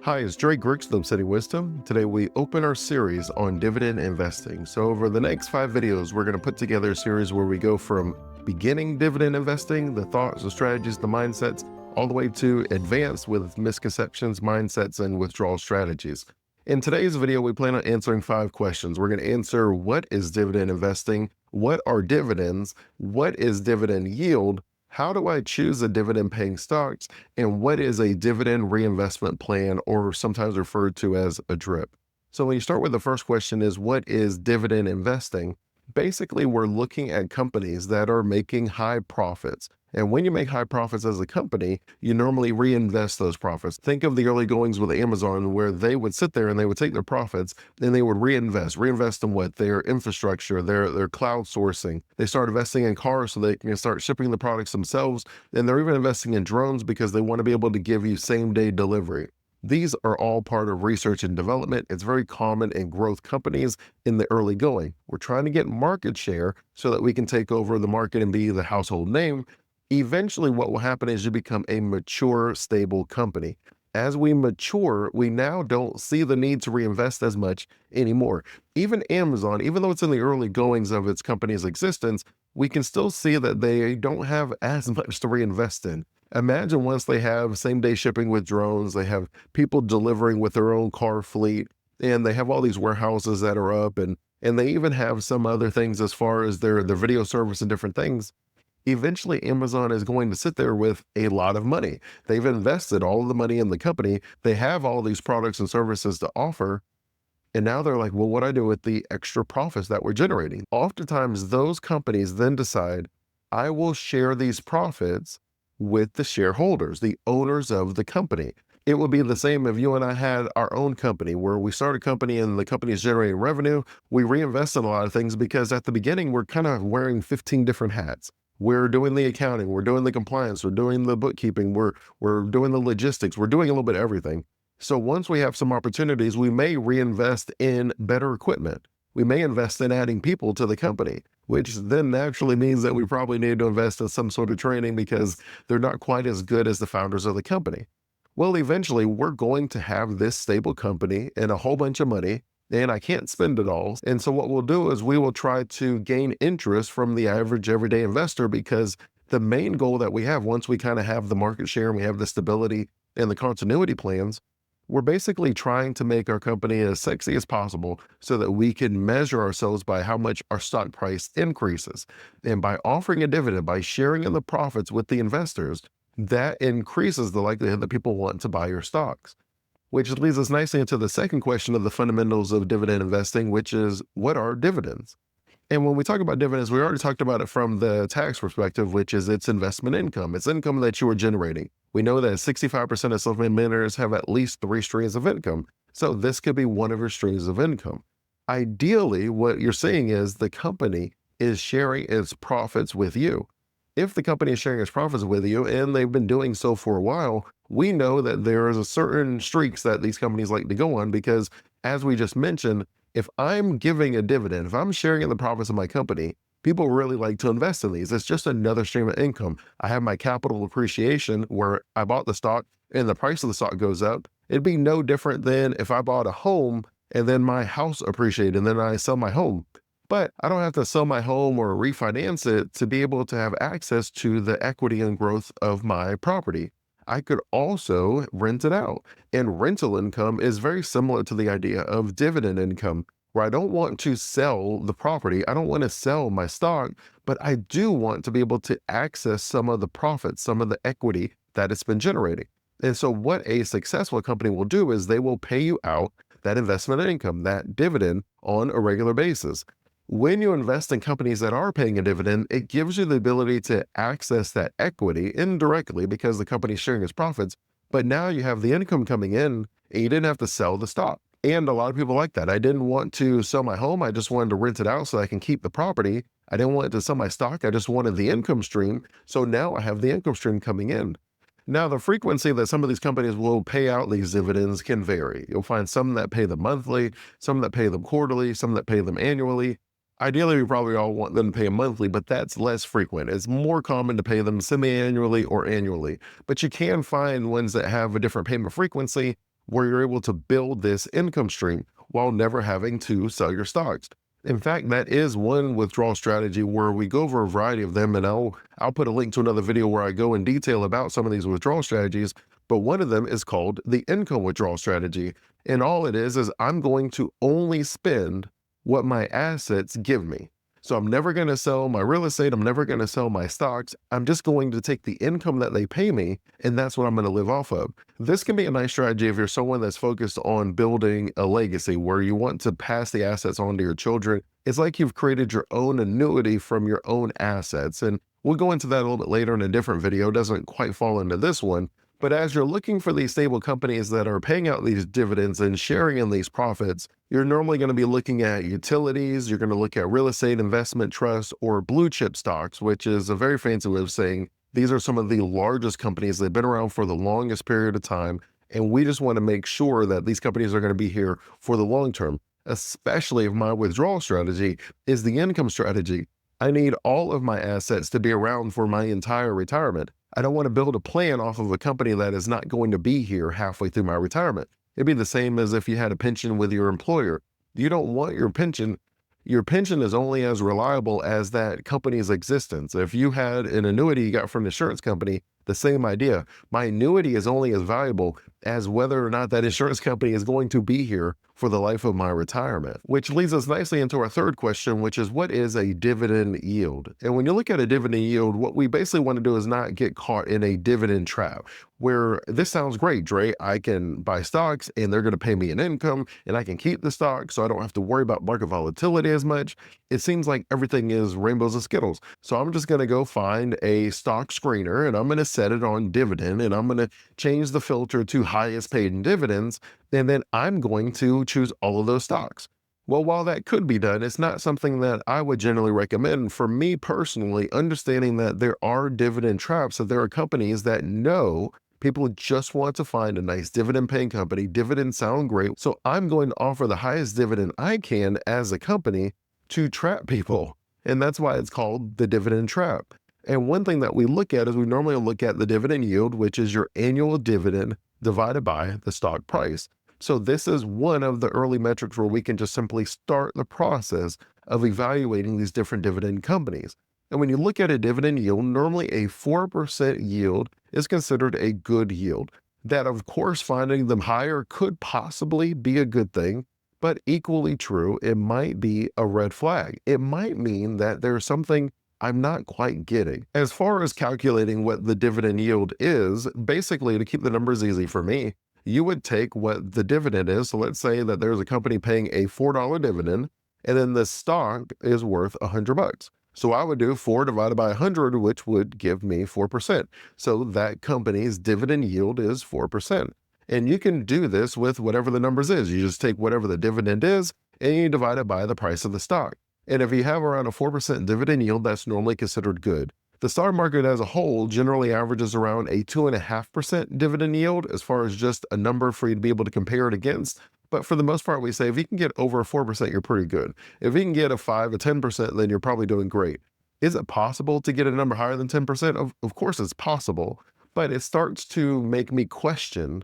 Hi, it's Dre Griggs from Obsidian Wisdom. Today we open our series on dividend investing. So over the next 5 videos, we're going to put together a series where we go from beginning dividend investing, the thoughts, the strategies, the mindsets, all the way to advanced with misconceptions, mindsets, and withdrawal strategies. In today's video, we plan on answering 5 questions. We're going to answer what is dividend investing, what are dividends, what is dividend yield, how do I choose a dividend-paying stocks, and what is a dividend reinvestment plan, or sometimes referred to as a DRIP? So when you start with the first question is, what is dividend investing? Basically, we're looking at companies that are making high profits. And when you make high profits as a company, you normally reinvest those profits. Think of the early goings with Amazon, where they would sit there and they would take their profits and they would reinvest in what? Their infrastructure, their cloud sourcing. They start investing in cars so they can start shipping the products themselves. And they're even investing in drones because they want to be able to give you same-day delivery. These are all part of research and development. It's very common in growth companies in the early going. We're trying to get market share so that we can take over the market and be the household name. Eventually, what will happen is you become a mature, stable company. As we mature, we now don't see the need to reinvest as much anymore. Even Amazon, even though it's in the early goings of its company's existence, we can still see that they don't have as much to reinvest in. Imagine once they have same-day shipping with drones, they have people delivering with their own car fleet, and they have all these warehouses that are up, and they even have some other things as far as their video service and different things. Eventually, Amazon is going to sit there with a lot of money. They've invested all of the money in the company. They have all these products and services to offer. And now they're like, well, what do I do with the extra profits that we're generating? Oftentimes, those companies then decide, I will share these profits with the shareholders, the owners of the company. It would be the same if you and I had our own company where we start a company and the company is generating revenue. We reinvest in a lot of things because at the beginning, we're kind of wearing 15 different hats. We're doing the accounting, we're doing the compliance, we're doing the bookkeeping, we're doing the logistics, we're doing a little bit of everything. So once we have some opportunities, we may reinvest in better equipment. We may invest in adding people to the company, which then naturally means that we probably need to invest in some sort of training because they're not quite as good as the founders of the company. Well, eventually we're going to have this stable company and a whole bunch of money, and I can't spend it all. And so what we'll do is we will try to gain interest from the average everyday investor, because the main goal that we have, once we kind of have the market share and we have the stability and the continuity plans, we're basically trying to make our company as sexy as possible so that we can measure ourselves by how much our stock price increases. And by offering a dividend, by sharing in the profits with the investors, that increases the likelihood that people want to buy your stocks. Which leads us nicely into the second question of the fundamentals of dividend investing, which is, what are dividends? And when we talk about dividends, we already talked about it from the tax perspective, which is it's investment income. It's income that you are generating. We know that 65% of self-made millionaires have at least 3 streams of income. So this could be one of your streams of income. Ideally, what you're seeing is the company is sharing its profits with you. If the company is sharing its profits with you, and they've been doing so for a while, we know that there is a certain streaks that these companies like to go on, because as we just mentioned, if I'm giving a dividend, if I'm sharing in the profits of my company, people really like to invest in these. It's just another stream of income. I have my capital appreciation where I bought the stock and the price of the stock goes up. It'd be no different than if I bought a home and then my house appreciated and then I sell my home. But I don't have to sell my home or refinance it to be able to have access to the equity and growth of my property. I could also rent it out. And rental income is very similar to the idea of dividend income, where I don't want to sell the property. I don't want to sell my stock, but I do want to be able to access some of the profits, some of the equity that it's been generating. And so what a successful company will do is they will pay you out that investment income, that dividend, on a regular basis. When you invest in companies that are paying a dividend, it gives you the ability to access that equity indirectly because the company is sharing its profits, but now you have the income coming in and you didn't have to sell the stock. And a lot of people like that. I didn't want to sell my home. I just wanted to rent it out so I can keep the property. I didn't want to sell my stock. I just wanted the income stream. So now I have the income stream coming in. Now, the frequency that some of these companies will pay out these dividends can vary. You'll find some that pay them monthly, some that pay them quarterly, some that pay them annually. Ideally, we probably all want them to pay them monthly, but that's less frequent. It's more common to pay them semi-annually or annually. But you can find ones that have a different payment frequency where you're able to build this income stream while never having to sell your stocks. In fact, that is one withdrawal strategy where we go over a variety of them, and I'll put a link to another video where I go in detail about some of these withdrawal strategies. But one of them is called the income withdrawal strategy. And all it is I'm going to only spend what my assets give me. So I'm never going to sell my real estate. I'm never going to sell my stocks. I'm just going to take the income that they pay me, and that's what I'm going to live off of. This can be a nice strategy if you're someone that's focused on building a legacy where you want to pass the assets on to your children. It's like you've created your own annuity from your own assets. And we'll go into that a little bit later in a different video. It doesn't quite fall into this one. But as you're looking for these stable companies that are paying out these dividends and sharing in these profits, you're normally going to be looking at utilities, you're going to look at real estate investment trusts, or blue chip stocks, which is a very fancy way of saying these are some of the largest companies. They've been around for the longest period of time, and we just want to make sure that these companies are going to be here for the long term, especially if my withdrawal strategy is the income strategy. I need all of my assets to be around for my entire retirement. I don't want to build a plan off of a company that is not going to be here halfway through my retirement. It'd be the same as if you had a pension with your employer. You don't want your pension. Your pension is only as reliable as that company's existence. If you had an annuity you got from an insurance company, the same idea. My annuity is only as valuable as whether or not that insurance company is going to be here for the life of my retirement. Which leads us nicely into our third question, which is what is a dividend yield? And when you look at a dividend yield, what we basically want to do is not get caught in a dividend trap where this sounds great, Dre. I can buy stocks and they're going to pay me an income and I can keep the stock so I don't have to worry about market volatility as much. It seems like everything is rainbows and Skittles. So I'm just going to go find a stock screener and I'm going to set it on dividend and I'm going to change the filter to highest paid in dividends. And then I'm going to choose all of those stocks. Well, while that could be done, it's not something that I would generally recommend. For me personally, understanding that there are dividend traps, that there are companies that know people just want to find a nice dividend paying company. Dividends sound great. So I'm going to offer the highest dividend I can as a company to trap people. And that's why it's called the dividend trap. And one thing that we look at is we normally look at the dividend yield, which is your annual dividend divided by the stock price. So this is one of the early metrics where we can just simply start the process of evaluating these different dividend companies. And when you look at a dividend yield, normally a 4% yield is considered a good yield. That, of course, finding them higher could possibly be a good thing, but equally true, it might be a red flag. It might mean that there's something I'm not quite getting. As far as calculating what the dividend yield is, basically, to keep the numbers easy for me, you would take what the dividend is. So let's say that there's a company paying a $4 dividend, and then the stock is worth $100. So I would do 4 divided by 100, which would give me 4%. So that company's dividend yield is 4%. And you can do this with whatever the numbers is. You just take whatever the dividend is and you divide it by the price of the stock. And if you have around a 4% dividend yield, that's normally considered good. The stock market as a whole generally averages around a 2.5% dividend yield as far as just a number for you to be able to compare it against. But for the most part, we say if you can get over 4%, you're pretty good. If you can get a 5, a 10%, then you're probably doing great. Is it possible to get a number higher than 10%? Of course it's possible, but it starts to make me question,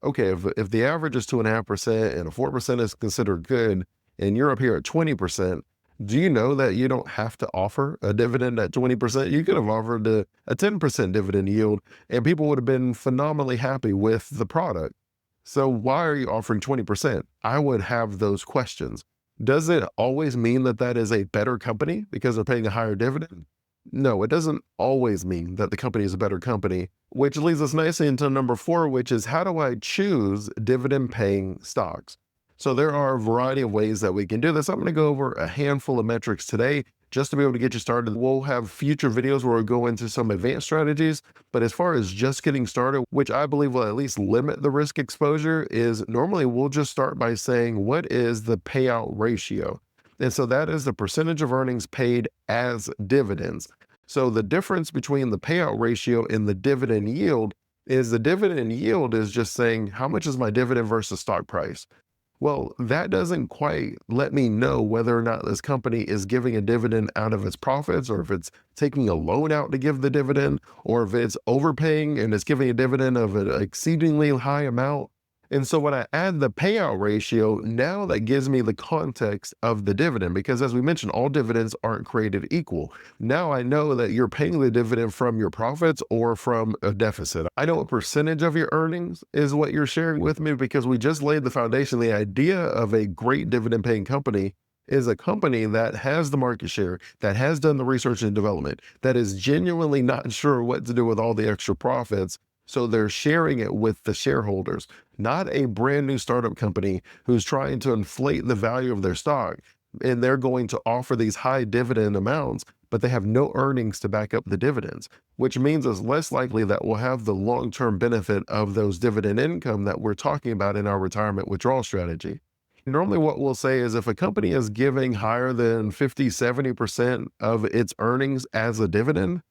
okay, if the average is 2.5% and a 4% is considered good, and you're up here at 20%, do you know that you don't have to offer a dividend at 20%? You could have offered a 10% dividend yield and people would have been phenomenally happy with the product. So why are you offering 20%? I would have those questions. Does it always mean that that is a better company because they're paying a higher dividend? No, it doesn't always mean that the company is a better company, which leads us nicely into number 4, which is how do I choose dividend paying stocks? So there are a variety of ways that we can do this. I'm going to go over a handful of metrics today just to be able to get you started. We'll have future videos where we go into some advanced strategies, but as far as just getting started, which I believe will at least limit the risk exposure, is normally we'll just start by saying, what is the payout ratio? And so that is the percentage of earnings paid as dividends. So the difference between the payout ratio and the dividend yield is the dividend yield is just saying, how much is my dividend versus stock price? Well, that doesn't quite let me know whether or not this company is giving a dividend out of its profits, or if it's taking a loan out to give the dividend, or if it's overpaying and it's giving a dividend of an exceedingly high amount. And so when I add the payout ratio, now that gives me the context of the dividend, because as we mentioned, all dividends aren't created equal. Now I know that you're paying the dividend from your profits or from a deficit. I know what percentage of your earnings is what you're sharing with me, because we just laid the foundation. The idea of a great dividend paying company is a company that has the market share, that has done the research and development, that is genuinely not sure what to do with all the extra profits. So they're sharing it with the shareholders, not a brand new startup company who's trying to inflate the value of their stock. And they're going to offer these high dividend amounts, but they have no earnings to back up the dividends, which means it's less likely that we'll have the long-term benefit of those dividend income that we're talking about in our retirement withdrawal strategy. Normally what we'll say is if a company is giving higher than 50, 70% of its earnings as a dividend,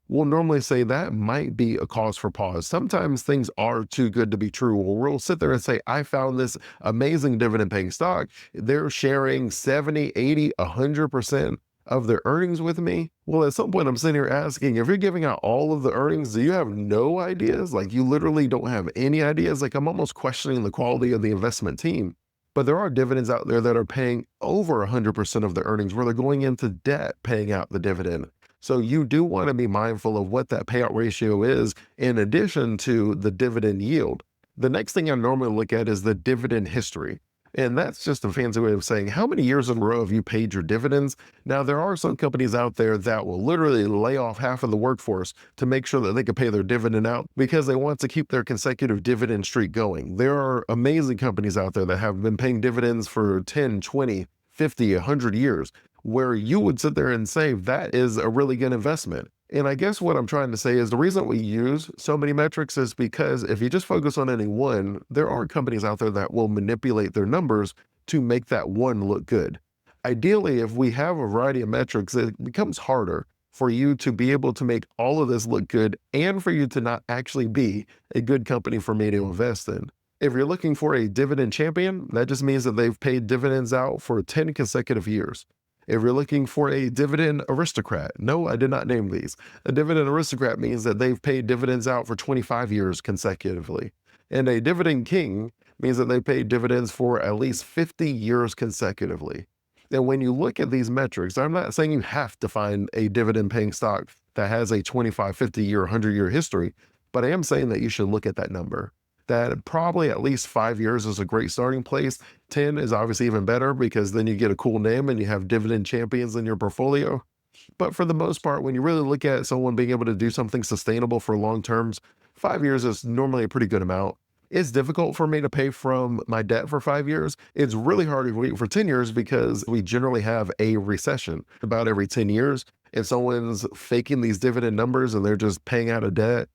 we'll normally say that might be a cause for pause. Sometimes things are too good to be true. Or we'll sit there and say, I found this amazing dividend paying stock. They're sharing 70, 80, 100% of their earnings with me. Well, at some point I'm sitting here asking, if you're giving out all of the earnings, do you have no ideas? Like you literally don't have any ideas? Like I'm almost questioning the quality of the investment team. But there are dividends out there that are paying over 100% of the earnings where they're going into debt paying out the dividend. So you do want to be mindful of what that payout ratio is in addition to the dividend yield. The next thing I normally look at is the dividend history. And that's just a fancy way of saying how many years in a row have you paid your dividends? Now, there are some companies out there that will literally lay off half of the workforce to make sure that they can pay their dividend out because they want to keep their consecutive dividend streak going. There are amazing companies out there that have been paying dividends for 10, 20, 50, 100 years, where you would sit there and say that is a really good investment. And I guess what I'm trying to say is the reason we use so many metrics is because if you just focus on any one, there are companies out there that will manipulate their numbers to make that one look good. Ideally, if we have a variety of metrics, it becomes harder for you to be able to make all of this look good and for you to not actually be a good company for me to invest in. If you're looking for a dividend champion, that just means that they've paid dividends out for 10 consecutive years. If you're looking for a dividend aristocrat, no, I did not name these. A dividend aristocrat means that they've paid dividends out for 25 years consecutively. And a dividend king means that they paid dividends for at least 50 years consecutively. And when you look at these metrics, I'm not saying you have to find a dividend paying stock that has a 25, 50 year, 100-year history, but I am saying that you should look at that number. That probably at least 5 years is a great starting place. 10 is obviously even better because then you get a cool name and you have dividend champions in your portfolio. But for the most part, when you really look at someone being able to do something sustainable for long terms, 5 years is normally a pretty good amount. It's difficult for me to pay from my debt for 5 years. It's really hard to wait for 10 years because we generally have a recession about every 10 years. If someone's faking these dividend numbers and they're just paying out of debt,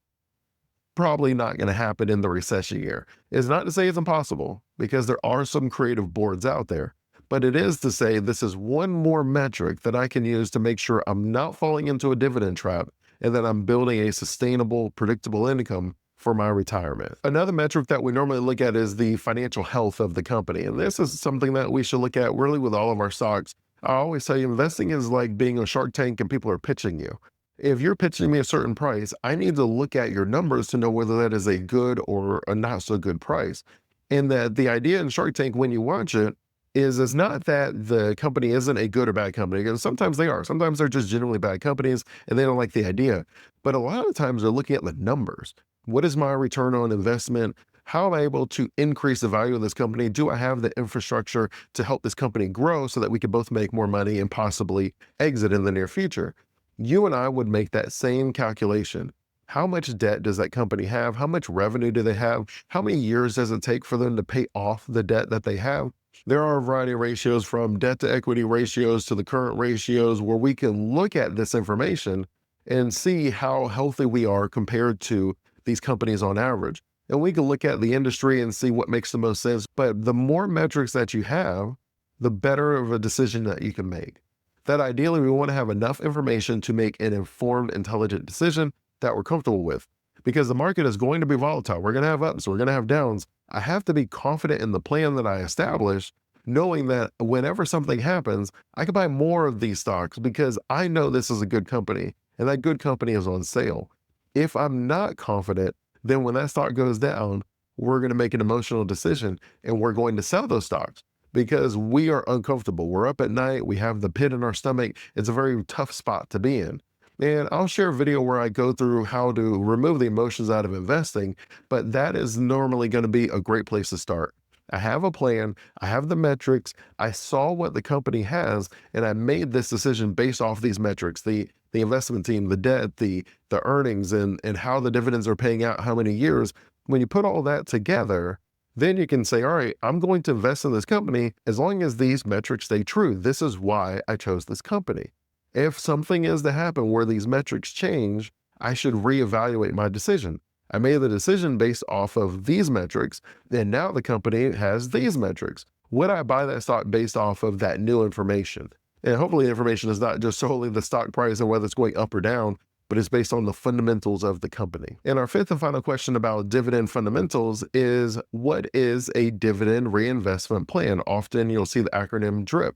probably not going to happen in the recession year. It's not to say it's impossible because there are some creative boards out there, but it is to say this is one more metric that I can use to make sure I'm not falling into a dividend trap and that I'm building a sustainable, predictable income for my retirement. Another metric that we normally look at is the financial health of the company. And this is something that we should look at really with all of our stocks. I always tell you, investing is like being a Shark Tank and people are pitching you. If you're pitching me a certain price, I need to look at your numbers to know whether that is a good or a not so good price. And that the idea in Shark Tank when you watch it is it's not that the company isn't a good or bad company, because sometimes they are. Sometimes they're just generally bad companies and they don't like the idea. But a lot of times they're looking at the numbers. What is my return on investment? How am I able to increase the value of this company? Do I have the infrastructure to help this company grow so that we can both make more money and possibly exit in the near future? You and I would make that same calculation. How much debt does that company have? How much revenue do they have? How many years does it take for them to pay off the debt that they have? There are a variety of ratios from debt to equity ratios to the current ratios where we can look at this information and see how healthy we are compared to these companies on average. And we can look at the industry and see what makes the most sense. But the more metrics that you have, the better of a decision that you can make. That ideally we want to have enough information to make an informed, intelligent decision that we're comfortable with. Because the market is going to be volatile. We're going to have ups, we're going to have downs. I have to be confident in the plan that I establish, knowing that whenever something happens, I can buy more of these stocks because I know this is a good company and that good company is on sale. If I'm not confident, then when that stock goes down, we're going to make an emotional decision and we're going to sell those stocks because we are uncomfortable. We're up at night. We have the pit in our stomach. It's a very tough spot to be in. And I'll share a video where I go through how to remove the emotions out of investing, but that is normally going to be a great place to start. I have a plan, I have the metrics, I saw what the company has, and I made this decision based off these metrics, the investment team, the debt, the earnings, and how the dividends are paying out, how many years. When you put all that together, then you can say, all right, I'm going to invest in this company as long as these metrics stay true. This is why I chose this company. If something is to happen where these metrics change, I should reevaluate my decision. I made the decision based off of these metrics, and now the company has these metrics. Would I buy that stock based off of that new information? And hopefully the information is not just solely the stock price and whether it's going up or down, but it's based on the fundamentals of the company. And our fifth and final question about dividend fundamentals is, what is a dividend reinvestment plan? Often you'll see the acronym DRIP.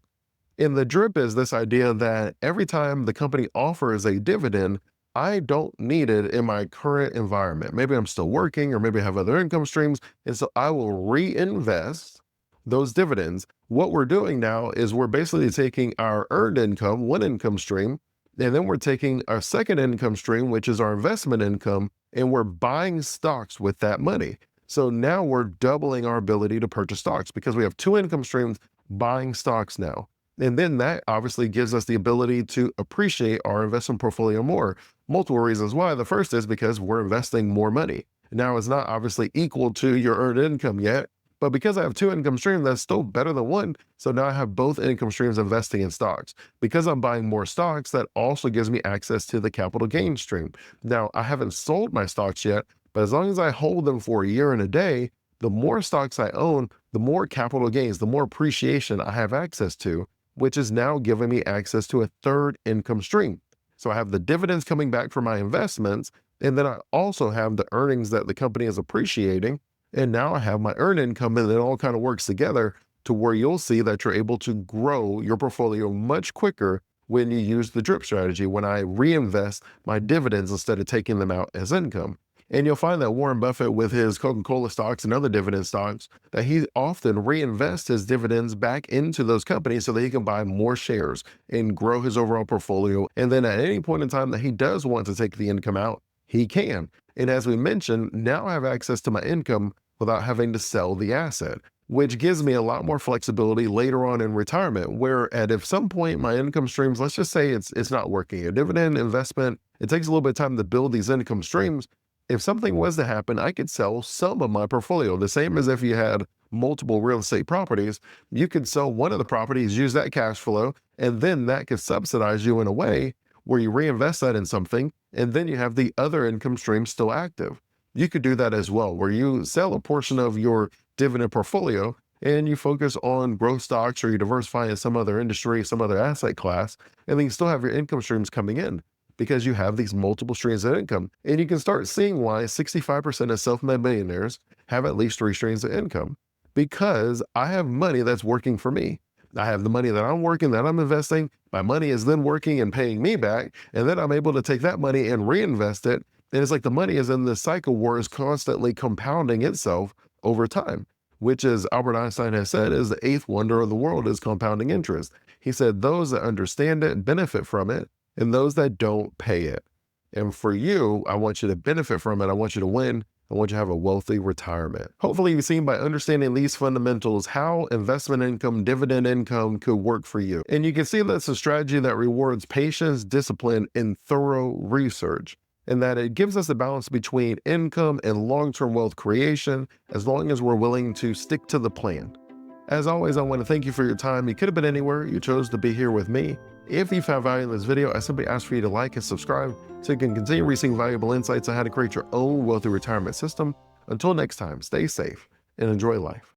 And the DRIP is this idea that every time the company offers a dividend, I don't need it in my current environment. Maybe I'm still working, or maybe I have other income streams. And so I will reinvest those dividends. What we're doing now is we're basically taking our earned income, one income stream, and then we're taking our second income stream, which is our investment income, and we're buying stocks with that money. So now we're doubling our ability to purchase stocks because we have two income streams buying stocks now. And then that obviously gives us the ability to appreciate our investment portfolio more. Multiple reasons why. The first is because we're investing more money. Now it's not obviously equal to your earned income yet, but because I have two income streams, that's still better than one. So now I have both income streams investing in stocks. Because I'm buying more stocks, that also gives me access to the capital gain stream. Now I haven't sold my stocks yet, but as long as I hold them for a year and a day, the more stocks I own, the more capital gains, the more appreciation I have access to, which is now giving me access to a third income stream. So I have the dividends coming back from my investments, and then I also have the earnings that the company is appreciating, and now I have my earned income, and it all kind of works together to where you'll see that you're able to grow your portfolio much quicker when you use the DRIP strategy, when I reinvest my dividends instead of taking them out as income. And you'll find that Warren Buffett, with his Coca-Cola stocks and other dividend stocks, that he often reinvests his dividends back into those companies so that he can buy more shares and grow his overall portfolio. And then at any point in time that he does want to take the income out, he can. And as we mentioned, now I have access to my income without having to sell the asset, which gives me a lot more flexibility later on in retirement, where at if some point my income streams, let's just say it's not working. A dividend investment, it takes a little bit of time to build these income streams. If something was to happen, I could sell some of my portfolio. The same as if you had multiple real estate properties, you could sell one of the properties, use that cash flow, and then that could subsidize you in a way where you reinvest that in something, and then you have the other income stream still active. You could do that as well, where you sell a portion of your dividend portfolio and you focus on growth stocks, or you diversify in some other industry, some other asset class, and then you still have your income streams coming in, because you have these multiple streams of income. And you can start seeing why 65% of self-made millionaires have at least 3 streams of income, because I have money that's working for me. I have the money that I'm working, that I'm investing. My money is then working and paying me back. And then I'm able to take that money and reinvest it. And it's like the money is in this cycle where it's constantly compounding itself over time, which, as Albert Einstein has said, is the 8th wonder of the world is compounding interest. He said those that understand it benefit from it, and those that don't pay it. And for you, I want you to benefit from it. I want you to win. I want you to have a wealthy retirement. Hopefully you've seen by understanding these fundamentals how investment income, dividend income could work for you. And you can see that's a strategy that rewards patience, discipline, and thorough research, and that it gives us a balance between income and long-term wealth creation, as long as we're willing to stick to the plan. As always, I want to thank you for your time. You could have been anywhere. You chose to be here with me. If you found value in this video, I simply ask for you to like and subscribe so you can continue receiving valuable insights on how to create your own wealthy retirement system. Until next time, stay safe and enjoy life.